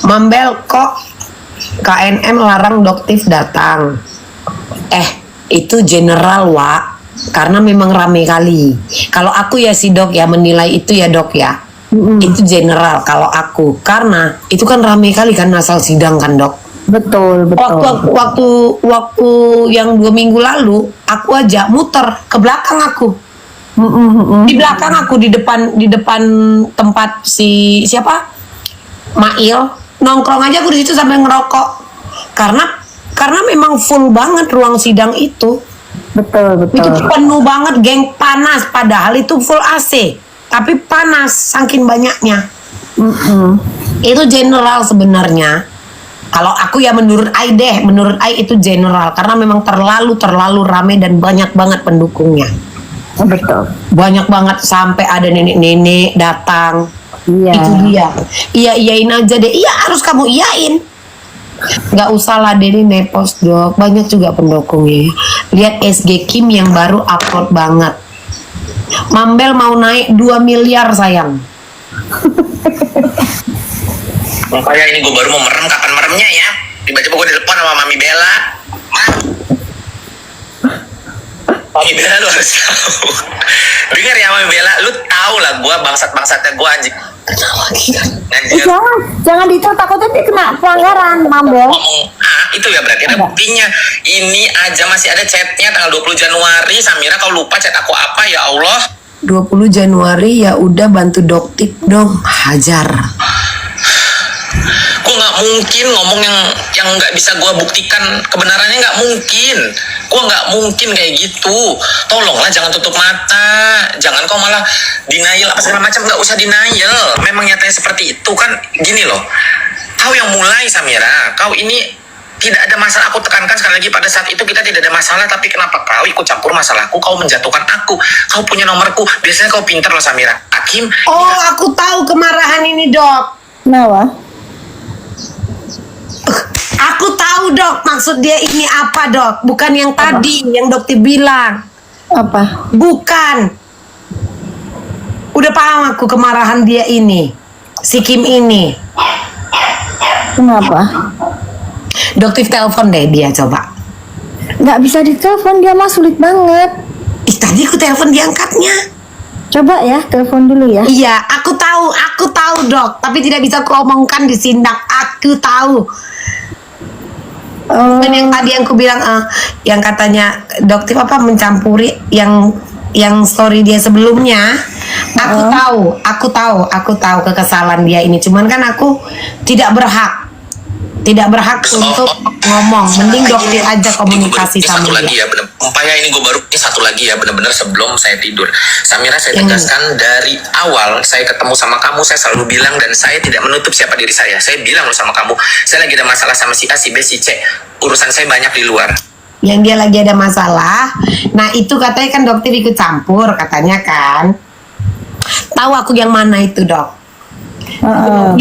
Mambel, kok KNM larang doktif datang? Itu general, Wak. Karena memang rame kali. Kalau aku ya si dok ya menilai itu ya dok ya. Itu general kalau aku. Karena itu kan rame kali kan asal sidang kan dok. Betul. Waktu yang 2 minggu lalu aku aja muter ke belakang aku. Di belakang aku di depan tempat siapa Mail nongkrong aja aku di situ sambil ngerokok karena memang full banget ruang sidang itu. Betul. Itu penuh banget, geng, panas, padahal itu full AC tapi panas saking banyaknya. Itu general sebenarnya. Kalau aku ya menurut Ai itu general karena memang terlalu rame dan banyak banget pendukungnya. Betul. Banyak banget sampai ada nenek-nenek datang. Iya. Itu dia. Iyain aja deh. Iya harus kamu iyain. Nggak usah lah Denny nepos dok. Banyak juga pendukungnya. Lihat SG Kim yang baru upload banget. Mambel mau naik 2 miliar sayang. Makanya ini gue baru mau merem, kapan meremnya ya? Tiba-tiba gue ditelepon sama Mami Bella. Mami Bella lu harus tahu. Dengar ya Mami Bella, lu tahu lah gue bangsat-bangsatnya gue anjing. Lagi kan? Jangan dicel, takutnya dia kena pelanggaran, Mambel. Ngomong itu ya berarti ada buktinya. Ini aja masih ada chatnya tanggal 20 Januari. Samira kau lupa chat aku apa ya Allah? 20 Januari ya udah bantu doktif dong, hajar. Gue nggak mungkin ngomong yang nggak bisa gue buktikan kebenarannya, nggak mungkin. Gue nggak mungkin kayak gitu. Tolonglah jangan tutup mata, jangan kau malah denial apa segala macam. Nggak usah denial, memang nyatanya seperti itu kan. Gini loh, kau yang mulai Samira, kau ini tidak ada masalah. Aku tekankan sekali lagi, pada saat itu kita tidak ada masalah, tapi kenapa kau ikut campur masalahku? Kau menjatuhkan aku, kau punya nomorku. Biasanya kau pintar loh Samira. Hakim. Oh aku tahu kemarahan ini dok. Kenapa? Aku tahu dok, maksud dia ini apa dok? Bukan yang tadi, yang dokter bilang. Apa? Bukan. Udah paham aku kemarahan dia ini. Si Kim ini. Kenapa? Dokter telepon deh dia coba. Nggak bisa ditelepon, dia mah sulit banget. Tadi aku telepon diangkatnya. Coba ya, telepon dulu ya. Iya, aku tahu dok. Tapi tidak bisa aku omongkan di sindang. Aku tahu. Dan yang tadi yang aku bilang, yang katanya dokter apa mencampuri yang story dia sebelumnya. Aku tahu kekesalan dia ini. Cuman kan aku tidak berhak untuk ngomong. Mending dokter aja komunikasi sama satu dia. lagi ya, umpaya ini gue baru ini satu lagi ya, benar-benar sebelum saya tidur. Samira, saya tegaskan dari awal saya ketemu sama kamu, saya selalu bilang dan saya tidak menutup siapa diri saya. Saya bilang loh sama kamu, saya lagi ada masalah sama si A, si B, si C. Urusan saya banyak di luar. Yang dia lagi ada masalah. Nah itu katanya kan dokter ikut campur katanya kan. Tahu aku yang mana itu dok.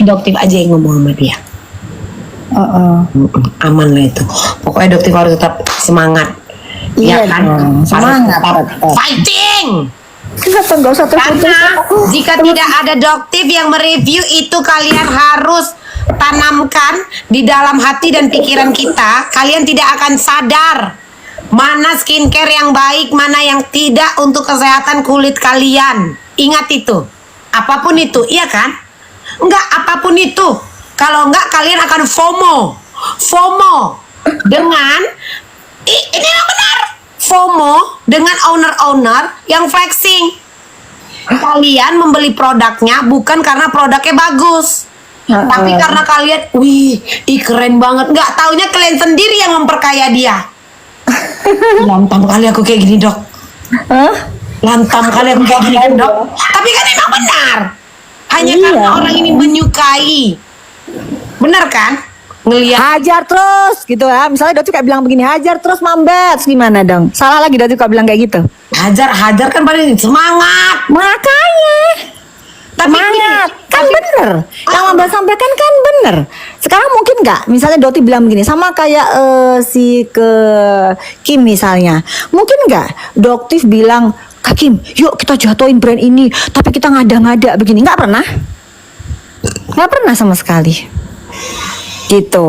Dokter aja yang ngomong sama dia. Aman lah itu. Pokoknya dokter harus tetap semangat. Iya kan? Semangat. Fighting. Kenapa nggak usah terputus? Karena jika tidak ada dokter yang mereview itu, kalian harus tanamkan di dalam hati dan pikiran kita. Kalian tidak akan sadar mana skincare yang baik, mana yang tidak untuk kesehatan kulit kalian. Ingat itu. Apapun itu, iya kan? Enggak, apapun itu. Kalau enggak kalian akan FOMO dengan ini yang benar. FOMO dengan owner-owner yang flexing. Kalian membeli produknya bukan karena produknya bagus. Tapi karena kalian, wih, keren banget. Nggak taunya kalian sendiri yang memperkaya dia. Lantam kali aku kayak gini dok. Lantam kali aku kayak gini dok. Tapi kan emang benar. Hanya karena orang ini menyukai. Benar kan? Ngelihat Hajar terus gitu ya. Misalnya Doti kayak bilang begini, hajar terus Mambet, gimana dong? Salah lagi Doti kayak bilang kayak gitu. hajar kan paling semangat. Makanya Tapi semangat kan bener. Yang Mambet sampaikan kan bener. Sekarang mungkin nggak? Misalnya Doti bilang begini, sama kayak si ke Kim misalnya. Mungkin nggak Doktif bilang, Kak Kim, yuk kita jatuhin brand ini, tapi kita ngada-ngada begini. Nggak pernah. Nggak pernah sama sekali. Gitu.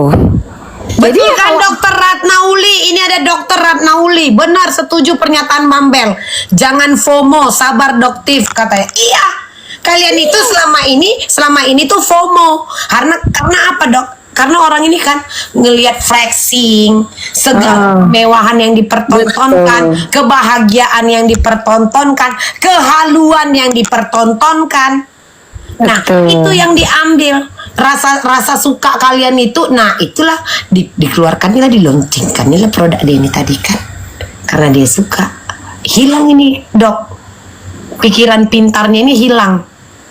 Betul Jadi kan dokter Ratnauli? Ini ada dokter Ratnauli. Benar, setuju pernyataan Mambel. Jangan FOMO, sabar doktif katanya. Iya. Kalian itu selama ini tuh FOMO. Karena apa, Dok? Karena orang ini kan ngelihat flexing, segala kemewahan yang dipertontonkan, kebahagiaan yang dipertontonkan, kehaluan yang dipertontonkan. Nah, itu yang diambil. Rasa suka kalian itu, nah itulah dikeluarkan, inilah diloncengkan, inilah produk dia ini tadi kan, karena dia suka. Hilang ini, Dok, pikiran pintarnya ini hilang.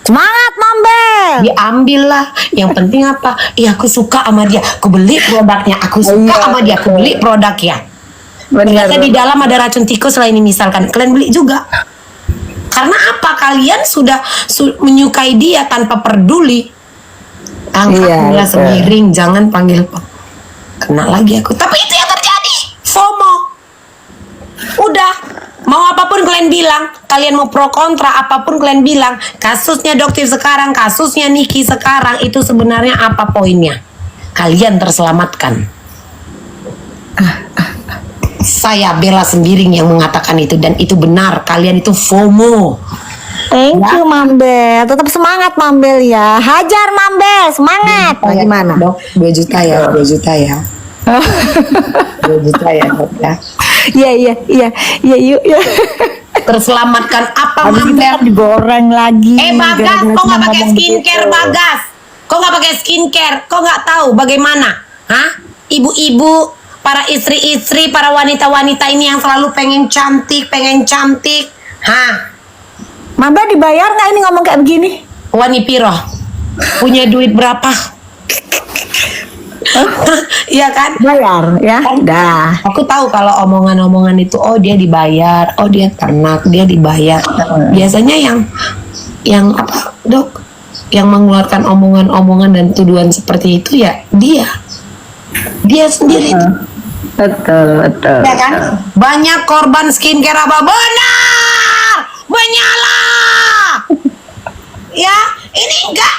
semangat Mambel. Diambil lah. Yang penting apa? Iya, aku suka sama dia, aku beli produknya. Aku suka sama dia, aku beli produknya. Ternyata di dalam ada racun tikus lah ini, misalkan kalian beli juga. Karena apa? Kalian sudah menyukai dia tanpa peduli. Angkat bola semiring, jangan panggil kena lagi aku. Tapi itu yang terjadi, FOMO. Udah, mau apapun kalian bilang, kalian mau pro kontra apapun kalian bilang, kasusnya Doktif sekarang, kasusnya Niki sekarang, itu sebenarnya apa poinnya? Kalian terselamatkan. Saya Bella Sembiring yang mengatakan itu, dan itu benar. Kalian itu FOMO. Thank you Mambel. Tetap semangat Mambel ya. Hajar Mambel, semangat. Nah, gimana? Dok, 2 juta ya, 2 juta ya. 2 juta ya, Dok ya. Iya yuk ya. Terselamatkan apa Habis itu Mambel? kan digoreng lagi. Bagas, gara-gara kok cuma nggak pakai ngomong skincare, begitu. Bagas? Kok nggak pakai skincare? Kok nggak tahu bagaimana? Hah? Ibu-ibu, para istri-istri, para wanita-wanita ini yang selalu pengen cantik. Hah? Mambel dibayar nggak ini ngomong kayak begini? Wani piro? Punya duit berapa? Iya kan? Bayar ya. Dah. Aku tahu kalau omongan-omongan itu, oh dia dibayar, oh dia ternak, dia dibayar. Biasanya yang apa, Dok? Yang mengeluarkan omongan-omongan dan tuduhan seperti itu ya dia sendiri. Betul. Ya kan? Banyak korban skincare apa? Benar! Menyala! Ya, ini enggak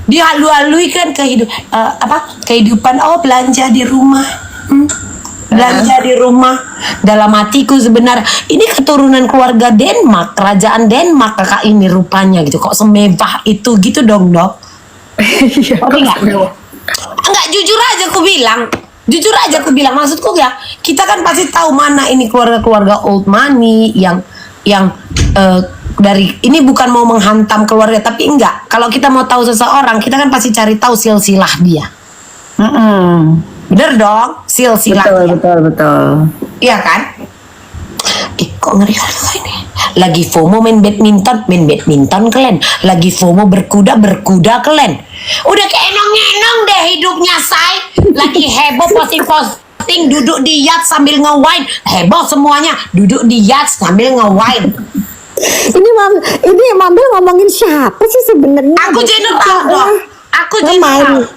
dihalu-halui kan kehidupan, oh belanja di rumah. Belanja di rumah. Dalam hatiku sebenarnya ini keturunan keluarga Denmark, kerajaan Denmark kakak ini rupanya gitu. Kok semewah itu gitu dong, Dok? Enggak, jujur aja aku bilang, maksudku ya, kita kan pasti tahu mana ini keluarga-keluarga old money yang dari ini bukan mau menghantam keluarga, tapi enggak. Kalau kita mau tahu seseorang, kita kan pasti cari tahu silsilah dia. Bener dong, silsilah. Betul. Iya kan? Kok ngeri juga ini. Lagi FOMO main badminton kalian. Lagi FOMO berkuda kalian. Udah kayak enong-enong deh hidupnya, say. Lagi heboh posting duduk di yacht sambil nge-wine. Heboh semuanya, duduk di yacht sambil nge-wine. Ini Mambel ngomongin siapa sih sebenarnya? Aku general dong. Aku general.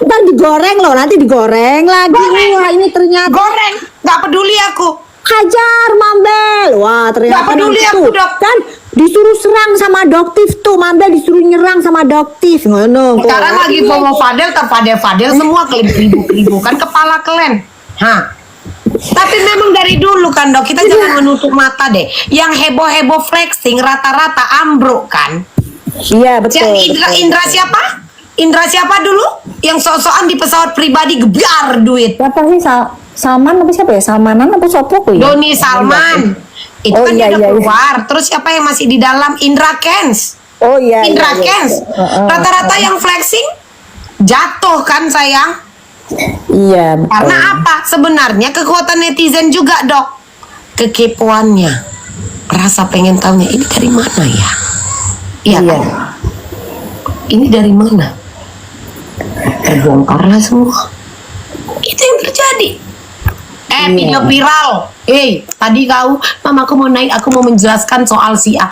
Ntar digoreng loh, nanti digoreng lagi. Goreng. Wah ini ternyata Goreng, nggak peduli aku. hajar Mambel. Wah ternyata Nggak peduli nanti aku, tuh, Dok. kan disuruh serang sama Doktif tuh. Mambel disuruh nyerang sama Doktif. Ngono. Sekarang lagi FOMO Fadel, Fadel semua keribu kan kepala kalian. Hah? Tapi memang dari dulu kan, Dok, kita jangan menutup mata deh. Yang heboh-heboh flexing rata-rata ambruk kan. Iya betul. Yang Indra siapa? Indra siapa dulu? Yang sok-sokan di pesawat pribadi gebiar duit. Siapa sih Salman apa siapa ya? Salmanan apa Sopo ya? Doni Salman. Itu Oh, kan iya, dia udah iya, keluar. Terus siapa yang masih di dalam? Indra Kens. Oh iya. Indra iya, Kens. iya. Rata-rata yang flexing jatuh kan, sayang. Iya betul. Karena apa? Sebenarnya kekuatan netizen juga, Dok. Kekepoannya. Rasa pengen tahunya, ini dari mana ya? Iya Iya. kan? Ini dari mana? Terbongkarlah semua. Itu yang terjadi. Video viral. Tadi Mama aku mau naik, aku mau menjelaskan soal si A,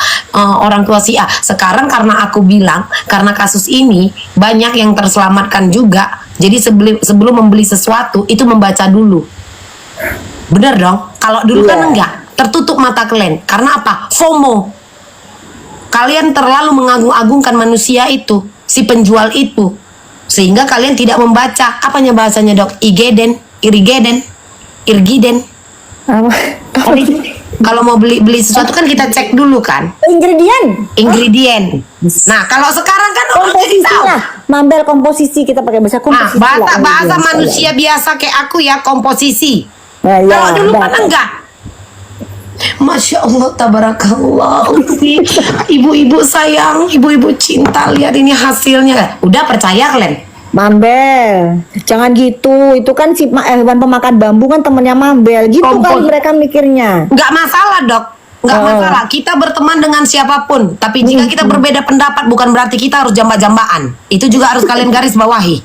orang tua si A. Sekarang karena aku bilang, karena kasus ini banyak yang terselamatkan juga. Jadi sebelum membeli sesuatu itu membaca dulu. Bener dong? Kalau dulu kan enggak, tertutup mata kalian. Karena apa? FOMO. Kalian terlalu mengagung-agungkan manusia itu, si penjual itu, sehingga kalian tidak membaca apanya bahasanya dok, irigiden. Kalau mau beli sesuatu kan kita cek dulu kan ingredient. Nah kalau sekarang kan orang jadi Komposisi tahu. lah, Mambel, komposisi kita pakai bahasa Nah, komposisi. bahasa manusia biasa kayak aku ya, komposisi. Nah, ya, Kalau dulu kan baik. enggak. Masya Allah, tabarakallah. Ibu-ibu sayang, ibu-ibu cinta, lihat ini hasilnya. Udah percaya kalian? Mambel, jangan gitu. Itu kan si hewan pemakan bambu kan temennya Mambel. Gitu kali mereka mikirnya. Enggak masalah dok, enggak masalah. Kita berteman dengan siapapun. Tapi jika kita berbeda pendapat, bukan berarti kita harus jamba-jambaan. Itu juga harus kalian garis bawahi.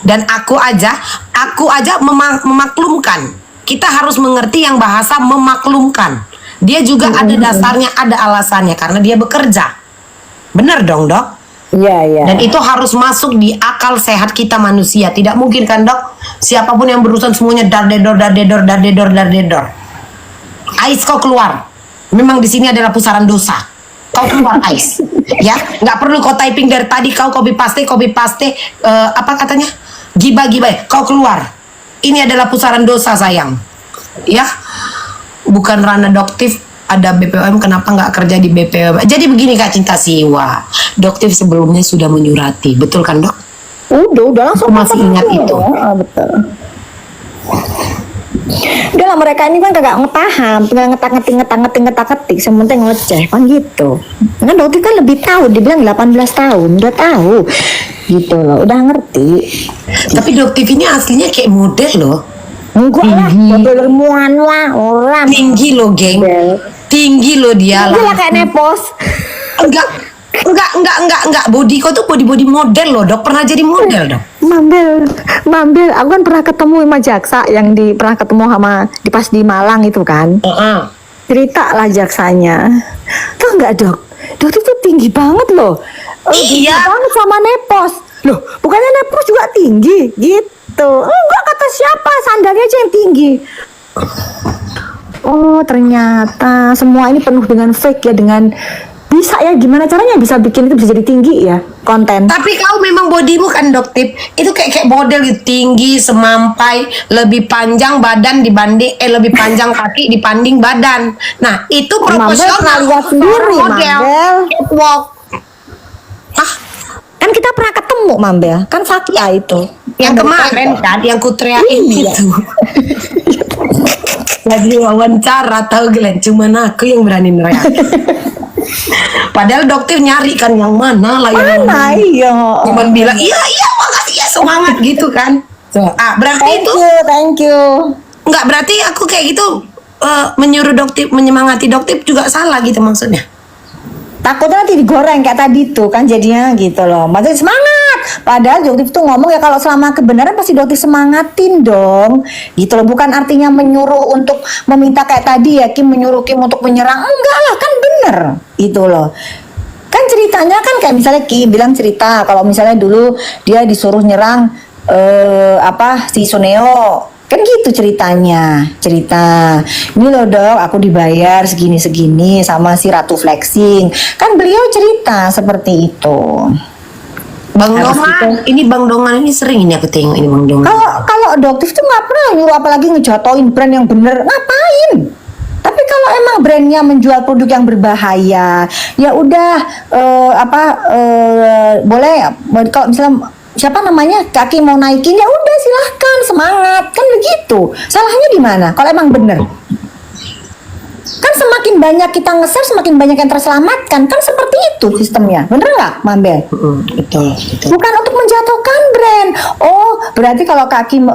Dan aku aja memaklumkan. Kita harus mengerti yang bahasa memaklumkan. Dia juga ada dasarnya, ada alasannya karena dia bekerja. Bener dong dok? Iya. Dan itu harus masuk di akal sehat kita manusia. Tidak mungkin kan dok? Siapapun yang berurusan semuanya dar-dedor. Ais kau keluar. Memang di sini adalah pusaran dosa. Kau keluar Ais. Ya, nggak perlu kau typing dari tadi. Kau copy paste. Apa katanya? Gibah. Kau keluar. Ini adalah pusaran dosa sayang. Ya, bukan ranah doktif. Ada BPOM, kenapa nggak kerja di BPOM? Jadi begini Kak Cinta Siwa, doktif sebelumnya sudah menyurati, betul kan dok? Udah langsung Aku masih ingat itu. Betul. Udah lah, mereka ini kan kagak ngepaham, tinggal ngetak-ngetik, sementing ngeceh kan gitu. Kan dokter kan lebih tahu, dibilang 18 tahun, udah tahu gitu loh, udah ngerti. Tapi doktif ini aslinya kayak model loh. Enggak lah, model ilmuwan lah, orang Tinggi loh geng, tinggi loh dia Dia lah lah. kayak nepos. Enggak. Body kau tuh body model loh dok, pernah jadi model dok. Mambel, aku kan pernah ketemu sama jaksa yang pernah ketemu sama pas di Malang itu kan. Cerita lah jaksanya. Tuh enggak dok itu tinggi banget loh. Tinggi Iya. banget sama nepos. Loh, bukannya nepos juga tinggi gitu. Enggak, kata siapa, sandalnya aja yang tinggi. Oh, ternyata semua ini penuh dengan fake ya, dengan bisa ya, gimana caranya bisa bikin itu bisa jadi tinggi ya konten. Tapi kau memang bodymu kan doktif, itu kayak model gitu, tinggi, semampai, lebih panjang badan dibanding lebih panjang kaki dibanding badan. Nah itu proporsional. pernah lihat sendiri, model Mambel. catwalk. Kan kita pernah ketemu Mambel, kan Fakia itu. Yang kemarin kan, yang kuteriakin Iya. itu. Lagi wawancara tahu Glenn, cuman aku yang berani neriak. Padahal dokter nyari kan yang mana lah yang Mana iya. cuman bilang iya makasih ya semangat gitu kan. Berarti Thank you. nggak, berarti aku kayak gitu menyuruh dokter menyemangati dokter juga salah gitu maksudnya. Takutnya nanti digoreng kayak tadi tuh kan jadinya gitu loh. Maksudnya semangat. Padahal dokter tuh ngomong ya kalau selama kebenaran pasti dokter semangatin dong. Gitu loh. Bukan artinya menyuruh untuk meminta kayak tadi ya Kim, menyuruh Kim untuk menyerang. Enggak lah, kan bener. Gitu loh. Kan ceritanya kan kayak misalnya Kim bilang cerita kalau misalnya dulu dia disuruh nyerang si Suneo. Kan gitu cerita ini loh dok, aku dibayar segini sama si Ratu Flexing, kan beliau cerita seperti itu. Bang Habis Dongan, ini Bang Dongan ini sering ini aku tengok ini Bang Dongan. Kalau dokter tuh nggak pernah nyuruh, apalagi ngejatoin brand yang bener, ngapain? Tapi kalau emang brandnya menjual produk yang berbahaya, ya udah boleh. Kalau misalnya siapa namanya kaki mau naikin, ya udah silahkan, semangat, kan begitu. Salahnya di mana kalau emang bener? Kan semakin banyak kita nge-share, semakin banyak yang terselamatkan, kan seperti itu sistemnya, bener nggak Mambel? Betul. Bukan untuk menjatuhkan brand. Oh, berarti kalau Kaki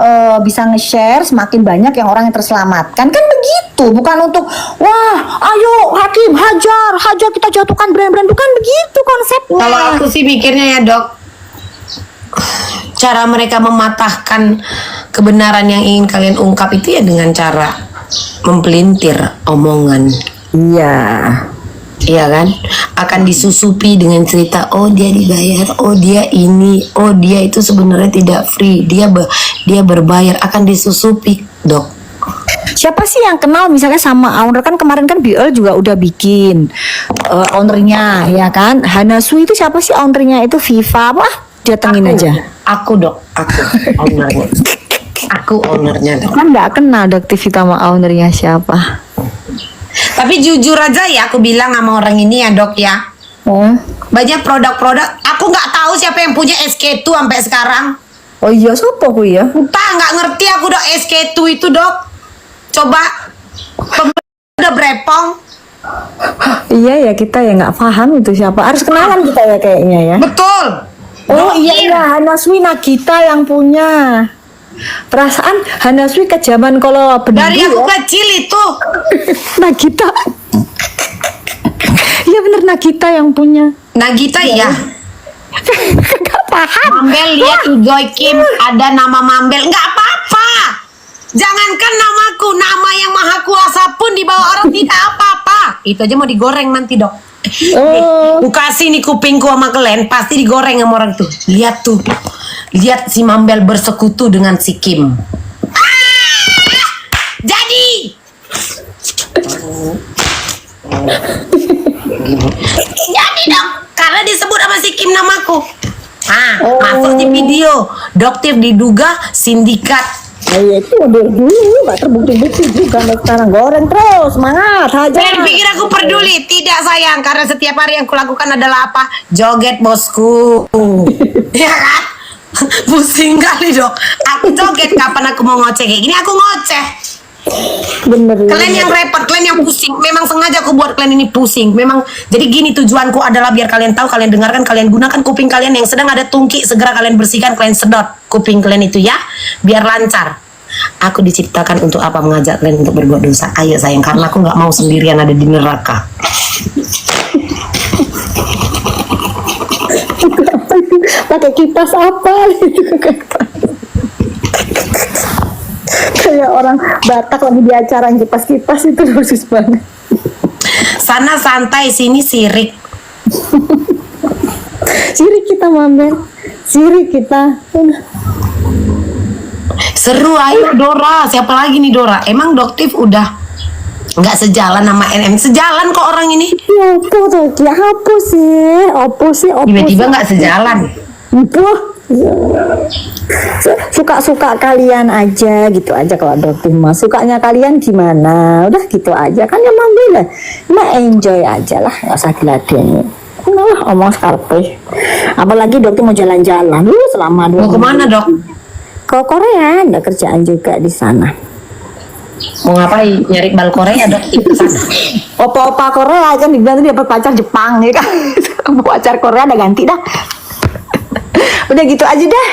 bisa nge-share, semakin banyak yang orang yang terselamatkan, kan begitu. Bukan untuk wah, ayo Hakim hajar kita jatuhkan brand-brand, bukan begitu konsepnya. Kalau aku sih mikirnya ya dok, cara mereka mematahkan kebenaran yang ingin kalian ungkap itu ya dengan cara mempelintir omongan. Iya kan, akan disusupi dengan cerita oh dia dibayar, oh dia ini, oh dia itu sebenarnya tidak free, dia berbayar, akan disusupi dok. Siapa sih yang kenal misalnya sama owner? Kan kemarin kan BL juga udah bikin ownernya, ya kan? Hanasui itu siapa sih ownernya? Itu Viva apa? Datengin aja. Aku dok, aku ownernya. Aku ownernya dok. Kan nggak kenal Doktif sama ownernya siapa. Tapi jujur aja ya, aku bilang sama orang ini ya dok ya. Oh, Banyak produk-produk. Aku nggak tahu siapa yang punya SK2 sampai sekarang. oh iya, siapa aku ya? Entah, nggak ngerti aku dok SK2 itu dok. Coba udah brepong. Iya ya, kita ya nggak paham itu siapa. Harus kenalan kita ya kayaknya ya. Betul. Oh iya, Hanasui Nagita yang punya. Perasaan Hanasui ke zaman kalau Dari benar aku ya. kecil itu. Nagita. Iya bener Nagita yang punya. Nagita ya. Gak paham. Mambel lihat Igoy Kim ada nama Mambel, nggak apa-apa. Jangankan namaku, nama yang maha kuasa pun dibawa orang tidak apa-apa. Itu aja mau digoreng nanti dok. Oh. Ku kasih nih kupingku sama kalian, pasti digoreng sama orang tuh. Lihat tuh, lihat si Mambel bersekutu dengan si Kim. Jadi jadi dong, karena disebut sama si Kim namaku. Masuk di video Doktif diduga sindikat. Iya itu udah dulu gak terbukti-bukti juga sampai sekarang. Goreng terus, semangat aja. Kalian pikir aku peduli? Tidak sayang, karena setiap hari yang kulakukan adalah apa? Joget bosku. Ya kan? Pusing kali dok. Aku joget kapan aku mau ngoceh kayak gini, aku ngoceh. Bener. Kalian yang repot, kalian yang pusing. Memang sengaja aku buat kalian ini pusing. Memang jadi gini, tujuanku adalah biar kalian tahu, kalian dengarkan, kalian gunakan kuping kalian yang sedang ada tungki, segera kalian bersihkan, kalian sedot kuping kalian itu ya, biar lancar. Aku diciptakan untuk apa? Mengajak kalian untuk berbuat dosa. Ayo sayang, karena aku nggak mau sendirian ada di neraka. Pakai kipas apa? Kayak orang Batak lagi di acara yang kipas-kipas itu khusus banget. Sana santai, sini sirik. Sirik kita Mambel, sirik kita. Seru, ayo Dora. Siapa lagi nih Dora? Emang Doktif udah nggak sejalan sama NM? Sejalan kok orang ini. Ya apa tuh? Ya apa sih? Apa sih? Tiba-tiba nggak sejalan. Suka-suka kalian aja gitu aja kalau Doktif mah. Sukanya kalian gimana? Udah gitu aja kan ya Mambel lah. Nah enjoy aja lah, nggak usah diladenin. Nah, omong skarpe. Apalagi Doktif mau jalan-jalan lu selama 2 Mau kemana dok? Ke Korea, ada kerjaan juga di sana. Mau ngapain? Nyari bal Korea Doktif ke sana. Opa-opa Korea kan dibilang tuh dapat pacar Jepang ya kan. Pacar Korea udah ganti dah. Udah gitu aja dah.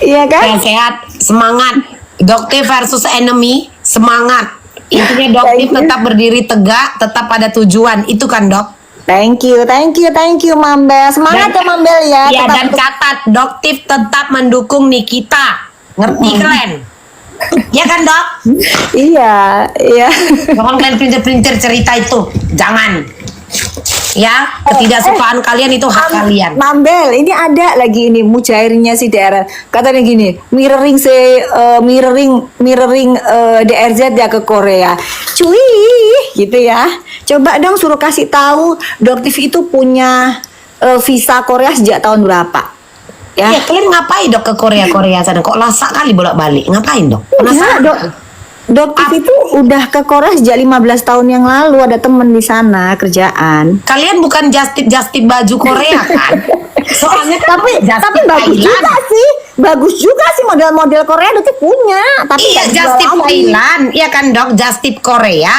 Iya kan? Sehat, semangat. Doktif versus enemy, semangat. Intinya Doktif tetap berdiri tegak, tetap pada tujuan. Itu kan dok? Thank you Mambel. Semangat ya Mambel ya. Ya, Tetap- dan catat, Doktif tetap mendukung Nikita. Ngerti kalian? Ya kan dok? Iya. Jangan kalian pelintir-pelintir cerita itu. Jangan. Ya, ketidaksukaan kalian itu hak kalian. Mambel, ini ada lagi ini mujairnya si DR. Katanya gini, mirroring DRZ ya ke Korea. Cuy, gitu ya. Coba dong suruh kasih tahu Doktif itu punya visa Korea sejak tahun berapa? Ya. Ya, kalian ngapain dok ke Korea sana? Kok lasak kali bolak-balik? Ngapain dok? Ya, Penasaran? Doktif itu udah ke Korea sejak 15 tahun yang lalu, ada temen di sana kerjaan. Kalian bukan just tip baju Korea kan? Soalnya kan tapi just tip bagus Thailand. juga sih. Bagus juga sih model-model Korea Doktif punya, tapi Iya, nggak just tip dijual lagi. Thailand. Iya kan dok, just tip Korea.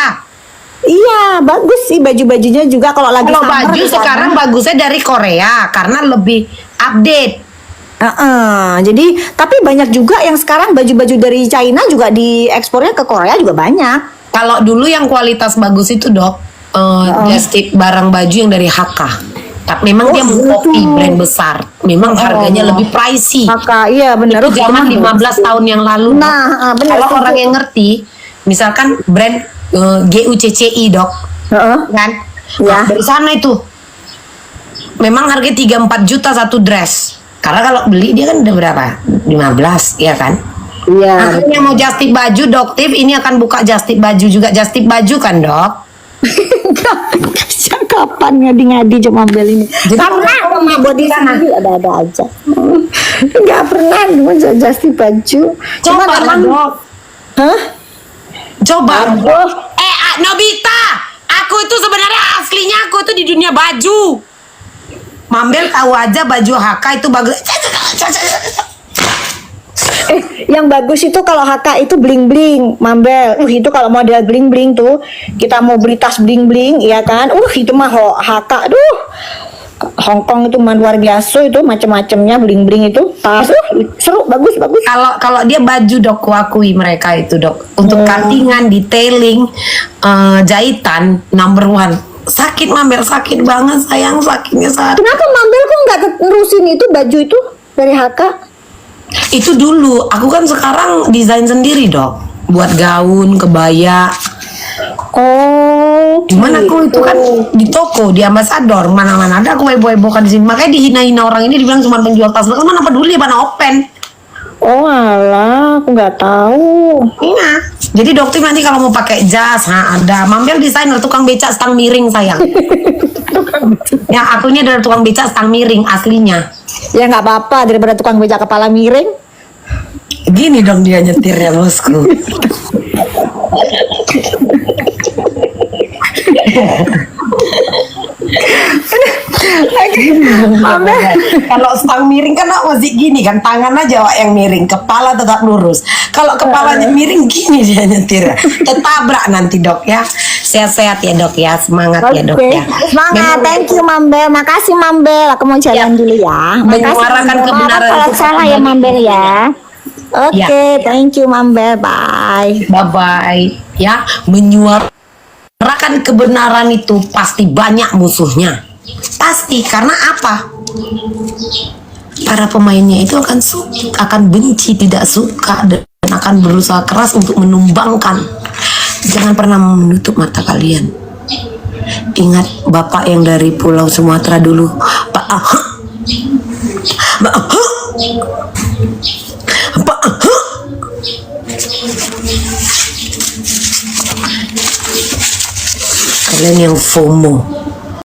Iya, bagus sih baju-bajunya juga kalau lagi Kalau summer baju di sana. sekarang bagusnya dari Korea karena lebih update. Jadi tapi banyak juga yang sekarang baju-baju dari China juga diekspornya ke Korea juga banyak. Kalau dulu yang kualitas bagus itu dok, just tip barang baju yang dari HK. Tapi memang dia mengcopy brand besar. Memang harganya lebih pricey. Maka iya benar. Itu zaman 15 tahun yang lalu. Dok. Nah, benar. Kalau orang yang ngerti, misalkan brand GUCCI dok, kan? Ya. Dari sana itu, memang harga 3-4 juta satu dress. Karena kalau beli dia kan udah berapa? 15, ya kan? Iya. Aku yang mau just tip baju, Doktif ini akan buka just tip baju juga. Just tip baju kan, Dok? Kapan ngadi-ngadi cuma Mambel ini? Jadi Karena sama body sendiri ada-ada aja. Nggak pernah just baju. Coba lah, memang- Dok. Hah? Coba. Aduh. Nobita, aku itu sebenarnya aslinya aku itu di dunia baju. Mambel tahu aja baju HK itu bagus. Yang bagus itu kalau HK itu bling bling, Mambel. Itu kalau model bling bling tuh, kita mau beli tas bling bling, ya kan? Itu mah HK, aduh. Hongkong itu mah luar biasa itu macam-macamnya bling bling itu tas, seru bagus. Kalau dia baju, Dok, kuakui mereka itu, Dok. Untuk cuttingan, detailing, jahitan number one. Sakit Mambel, sakit banget sayang, sakitnya saat. Kenapa Mambel kok nggak nerusin itu baju itu dari HK? Itu dulu, aku kan sekarang desain sendiri, Dok. Buat gaun, kebaya. Oh, Cuman aku itu kan di toko, di ambasador, mana-mana ada aku heboh-hebohkan di sini. Makanya dihina-hina orang ini, dibilang cuma penjual tas. Kan mana peduli, mana open. Oh alah, aku nggak tahu. Iya. Jadi Dokter nanti kalau mau pakai jas, ada. Mambel desainer tukang becak stang miring sayang. Ya, akunya dari tukang becak stang miring aslinya. Ya nggak apa-apa daripada tukang becak kepala miring. Gini dong dia nyetirnya, bosku. Mambel. Kalau stang miring kan masih gini kan, tangan aja Wak yang miring, kepala tetap lurus. Kalau kepalanya miring gini dia nyetir, tertabrak nanti Dok ya. Sehat-sehat ya Dok ya, semangat ya Dok Oke, ya. semangat. Thank you Mambel. Makasih Mambel. Aku mau jalan dulu ya. Menyuarakan kebenaran Kalau itu salah ya Mambel ya. Oke, Ya. thank you Mambel. Bye. Bye-bye ya. Menyuarakan kebenaran itu pasti banyak musuhnya. Pasti, karena apa? Para pemainnya itu akan benci, tidak suka, dan akan berusaha keras untuk menumbangkan. Jangan pernah menutup mata kalian. Ingat bapak yang dari Pulau Sumatera dulu, Pak Ahok. Pak Ahok. Pak Ahok. Kalian yang FOMO,